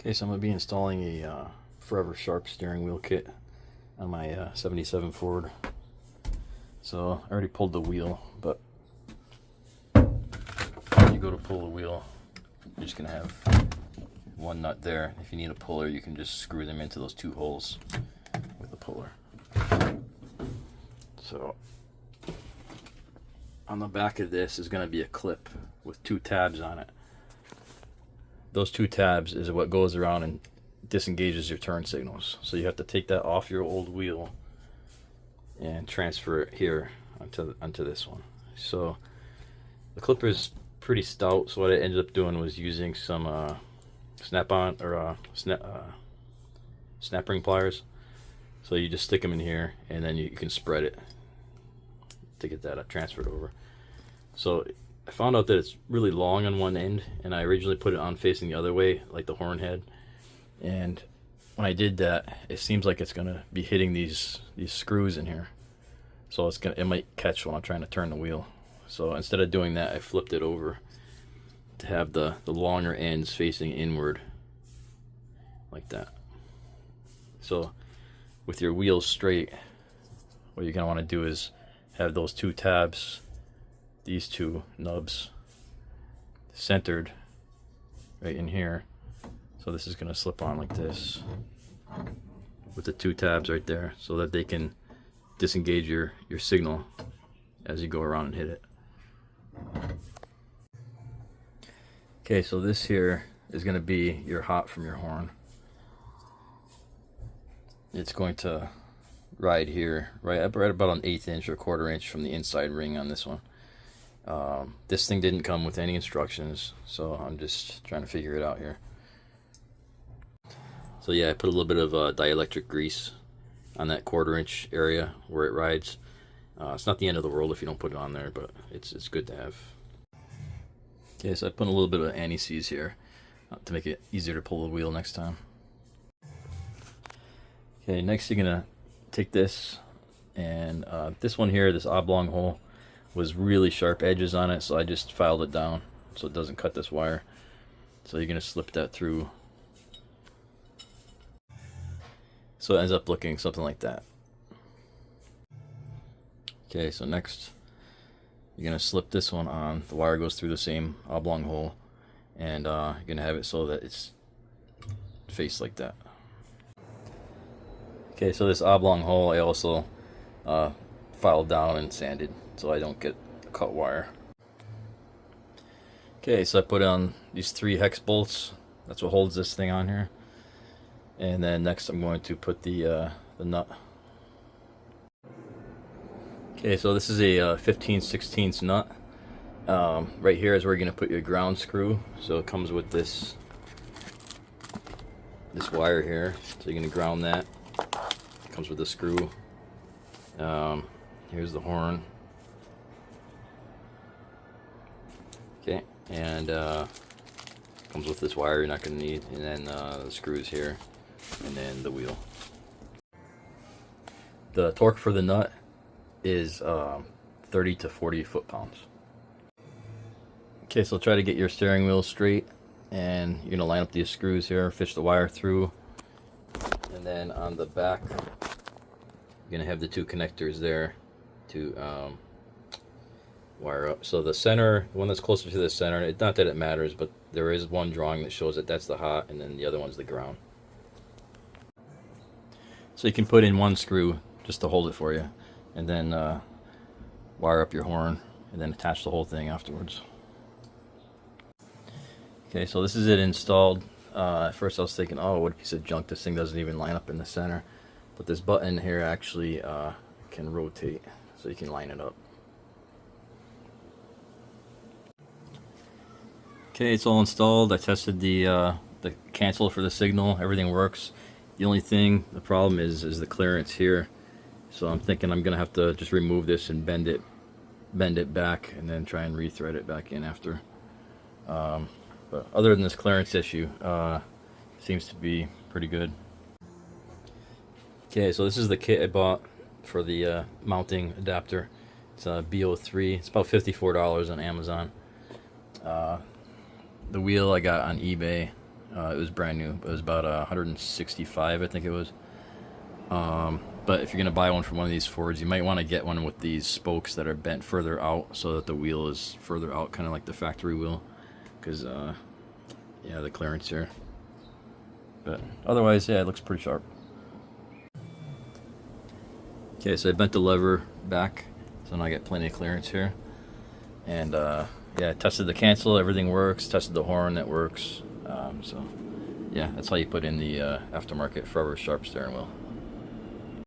Okay, so I'm going to be installing a Forever Sharp steering wheel kit on my 77 Ford. So I already pulled the wheel, but when you go to pull the wheel, you're just going to have one nut there. If you need a puller, you can just screw them into those two holes with the puller. So on the back of this is going to be a clip with two tabs on it. Those two tabs is what goes around and disengages your turn signals. So you have to take that off your old wheel and transfer it here onto this one. So the clipper is pretty stout, so what I ended up doing was using some snap-on or snap ring pliers. So you just stick them in here and then you can spread it to get that transferred over. So I found out that it's really long on one end, and I originally put it on facing the other way, like the horn head. And when I did that, it seems like it's gonna be hitting these screws in here. So it might catch when I'm trying to turn the wheel. So instead of doing that, I flipped it over to have the longer ends facing inward, like that. So with your wheels straight, what you're gonna want to do is have those two tabs, these two nubs, centered right in here. So this is going to slip on like this with the two tabs right there, so that they can disengage your signal as you go around and hit it. Okay, so this here is going to be your hot from your horn. It's going to ride here, right about an 1/8 inch or 1/4 inch from the inside ring on this one. This thing didn't come with any instructions, so I'm just trying to figure it out here. So yeah, I put a little bit of dielectric grease on that 1/4 inch area where it rides. It's not the end of the world if you don't put it on there, but it's good to have. Okay, so I put a little bit of anti-seize here to make it easier to pull the wheel next time. Okay, next you're gonna take this, and this one here, this oblong hole, was really sharp edges on it, so I just filed it down so it doesn't cut this wire. So you're gonna slip that through, so it ends up looking something like that. Okay, so next you're gonna slip this one on. The wire goes through the same oblong hole, and you're gonna have it so that it's faced like that. Okay, so this oblong hole I also filed down and sanded so I don't get cut wire. Okay, so I put on these 3 hex bolts. That's what holds this thing on here. And then next I'm going to put the nut. Okay, so this is a 15/16 nut. Right here is where you're going to put your ground screw. So it comes with this wire here. So you're going to ground that. It comes with the screw. Here's the horn. Okay, and comes with this wire you're not going to need, and then the screws here, and then the wheel. The torque for the nut is 30 to 40 foot-pounds. Okay, so try to get your steering wheel straight, and you're going to line up these screws here, fish the wire through, and then on the back you're going to have the 2 connectors there to wire up. So the center, the one that's closer to the center, not that it matters, but there is one drawing that shows that that's the hot, and then the other one's the ground. So you can put in 1 screw just to hold it for you, and then wire up your horn, and then attach the whole thing afterwards. Okay, so this is it installed. At first I was thinking, oh, what a piece of junk, this thing doesn't even line up in the center. But this button here actually can rotate, so you can line it up. Okay, it's all installed. I tested the cancel for the signal. Everything works. The problem is the clearance here. So I'm thinking I'm gonna have to just remove this and bend it back, and then try and rethread it back in after. But other than this clearance issue, seems to be pretty good. Okay, so this is the kit I bought for the mounting adapter. It's a BO3. It's about $54 on Amazon. The wheel I got on eBay. It was brand new. It was about 165, I think it was. But if you're gonna buy one from one of these Fords, you might want to get one with these spokes that are bent further out, so that the wheel is further out, kind of like the factory wheel. Because yeah, the clearance here. But otherwise, yeah, it looks pretty sharp. Okay, so I bent the lever back, so now I got plenty of clearance here. And yeah, I tested the cancel, everything works. Tested the horn, that works. So yeah, that's how you put in the aftermarket forever sharp steering wheel.